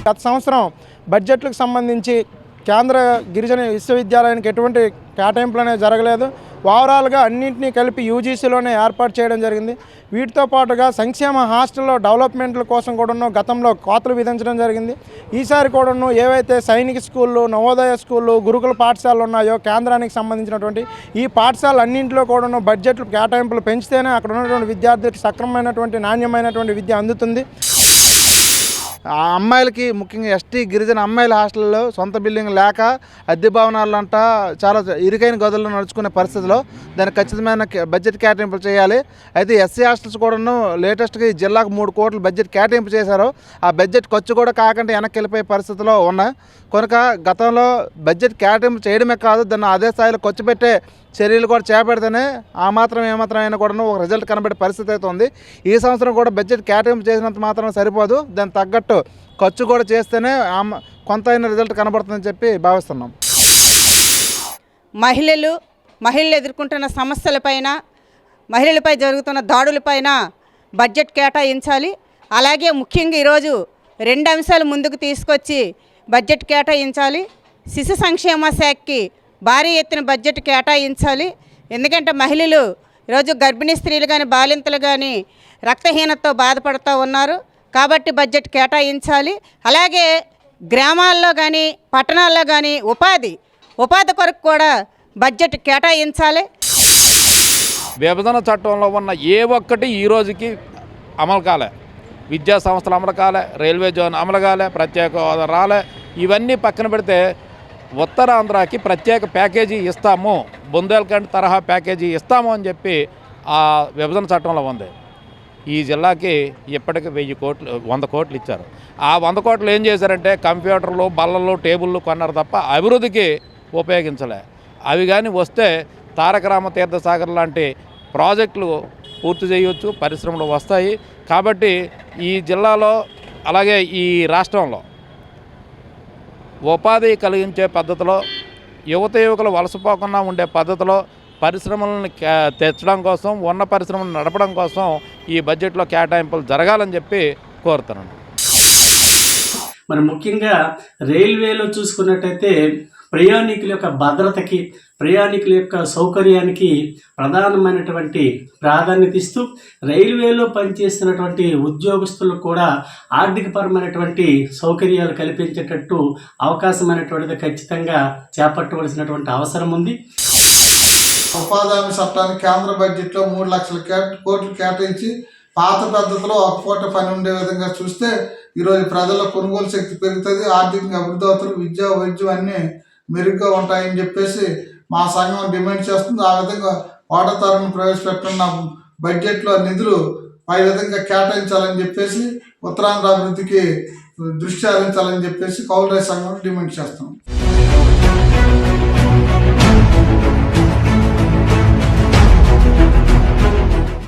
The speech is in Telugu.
గత సంవత్సరం బడ్జెట్లకు సంబంధించి కేంద్ర గిరిజన విశ్వవిద్యాలయానికి ఎటువంటి కేటాయింపులు అనేవి జరగలేదు. ఓవరాల్గా అన్నింటినీ కలిపి యూజీసీలోనే ఏర్పాటు చేయడం జరిగింది. వీటితో పాటుగా సంక్షేమ హాస్టల్లో డెవలప్మెంట్ల కోసం కూడాను గతంలో కోతలు విధించడం జరిగింది. ఈసారి కూడాను ఏవైతే సైనిక స్కూళ్ళు, నవోదయ స్కూళ్ళు, గురుకుల పాఠశాలలు ఉన్నాయో కేంద్రానికి సంబంధించినటువంటి ఈ పాఠశాలలు అన్నింటిలో కూడాను బడ్జెట్లు కేటాయింపులు పెంచితేనే అక్కడ ఉన్నటువంటి విద్యార్థులకు సక్రమమైనటువంటి నాణ్యమైనటువంటి విద్య అందుతుంది. ఆ అమ్మాయిలకి ముఖ్యంగా ఎస్టీ గిరిజన అమ్మాయిల హాస్టల్లో సొంత బిల్డింగ్ లేక అద్దె భవనాలంట చాలా ఇరుకైన గదుల్లో నడుచుకునే పరిస్థితిలో దానికి ఖచ్చితమైన బడ్జెట్ కేటాయింపులు చేయాలి. అయితే ఎస్సీ హాస్టల్స్ కూడాను లేటెస్ట్గా ఈ జిల్లాకు 3 కోట్లు బడ్జెట్ కేటాయింపు చేశారు. ఆ బడ్జెట్ ఖర్చు కూడా కాకుండా వెనక్కి వెళ్ళిపోయే పరిస్థితిలో ఉన్నాయి. కనుక గతంలో బడ్జెట్ కేటాయింపు చేయడమే కాదు, దాన్ని అదే స్థాయిలో ఖర్చు పెట్టే చర్యలు కూడా చేపడితేనే ఆ మాత్రం ఏమాత్రం అయినా కూడా ఒక రిజల్ట్ కనబడే పరిస్థితి అయితే ఉంది. ఈ సంవత్సరం కూడా బడ్జెట్ కేటాయింపు చేసినంత మాత్రం సరిపోదు, దానికి తగ్గట్టు ఖర్చు కూడా చేస్తేనే కొంత అయిన రిజల్ట్ కనబడుతుందని చెప్పి భావిస్తున్నాం. మహిళలు ఎదుర్కొంటున్న సమస్యలపైన, మహిళలపై జరుగుతున్న దాడులపైన బడ్జెట్ కేటాయించాలి. అలాగే ముఖ్యంగా ఈరోజు 2 అంశాలు ముందుకు తీసుకొచ్చి బడ్జెట్ కేటాయించాలి. శిశు సంక్షేమ శాఖకి భారీ ఎత్తున బడ్జెట్ కేటాయించాలి. ఎందుకంటే మహిళలు ఈరోజు గర్భిణీ స్త్రీలు కానీ బాలింతలు కానీ రక్తహీనతతో బాధపడుతూ ఉన్నారు. కాబట్టి బడ్జెట్ కేటాయించాలి. అలాగే గ్రామాల్లో కానీ పట్టణాల్లో కానీ ఉపాధి కొరకు కూడా బడ్జెట్ కేటాయించాలి. విభజన చట్టంలో ఉన్న ఏ ఒక్కటి ఈ రోజుకి అమలు కాలే. విద్యా సంస్థలు అమలు కాలే, రైల్వే జోన్ అమలు కాలే, ప్రత్యేక హోదా రాలే. ఇవన్నీ పక్కన పెడితే ఉత్తరాంధ్రకి ప్రత్యేక ప్యాకేజీ ఇస్తాము, బుందేల్ఖండ్ తరహా ప్యాకేజీ ఇస్తాము అని చెప్పి ఆ విభజన చట్టంలో ఉంది. ఈ జిల్లాకి ఇప్పటికి 100 కోట్లు ఇచ్చారు. ఆ 100 కోట్లు ఏం చేశారంటే కంప్యూటర్లు, బల్లలు, టేబుళ్ళు కొన్నారు తప్ప అభివృద్ధికి ఉపయోగించలే. అవి కానీ వస్తే తారక రామ తీర్థసాగర్ లాంటి ప్రాజెక్టులు పూర్తి చేయవచ్చు, పరిశ్రమలు వస్తాయి. కాబట్టి ఈ జిల్లాలో అలాగే ఈ రాష్ట్రంలో ఉపాధి కలిగించే పద్ధతిలో, యువకులు వలసపోకుండా ఉండే పద్ధతిలో పరిశ్రమలను తెచ్చడం కోసం, ఉన్న పరిశ్రమలను నడపడం కోసం ఈ బడ్జెట్లో కేటాయింపులు జరగాలని చెప్పి కోరుతున్నాను. మరి ముఖ్యంగా రైల్వేలో చూసుకున్నట్టయితే ప్రయాణికుల యొక్క భద్రతకి, ప్రయాణికుల యొక్క సౌకర్యానికి ప్రధానమైనటువంటి ప్రాధాన్యత ఇస్తూ రైల్వేలో పనిచేస్తున్నటువంటి ఉద్యోగస్తులకు కూడా ఆర్థికపరమైనటువంటి సౌకర్యాలు కల్పించేటట్టు అవకాశమైనటువంటిది ఖచ్చితంగా చేపట్టవలసినటువంటి అవసరం ఉంది. ఉపాధి హామీ చట్టానికి కేంద్ర బడ్జెట్లో 3 లక్షల కోట్లు కేటాయించి పాత పద్ధతిలో ఒక పూట పని ఉండే విధంగా చూస్తే ఈరోజు ప్రజల కొనుగోలు శక్తి పెరుగుతుంది, ఆర్థికంగా అభివృద్ధి అవుతుంది, విద్య, వైద్యం అన్నీ మెరుగ్గా ఉంటాయని చెప్పేసి మా సంఘం డిమాండ్ చేస్తుంది. ఆ విధంగా వాటాదారులను ప్రవేశపెట్టున్న బడ్జెట్లో నిధులు పై విధంగా కేటాయించాలని చెప్పేసి ఉత్తరాంధ్ర అభివృద్ధికి దృష్టి సారించాలని చెప్పేసి కౌలు రైతు సంఘం డిమాండ్ చేస్తాం.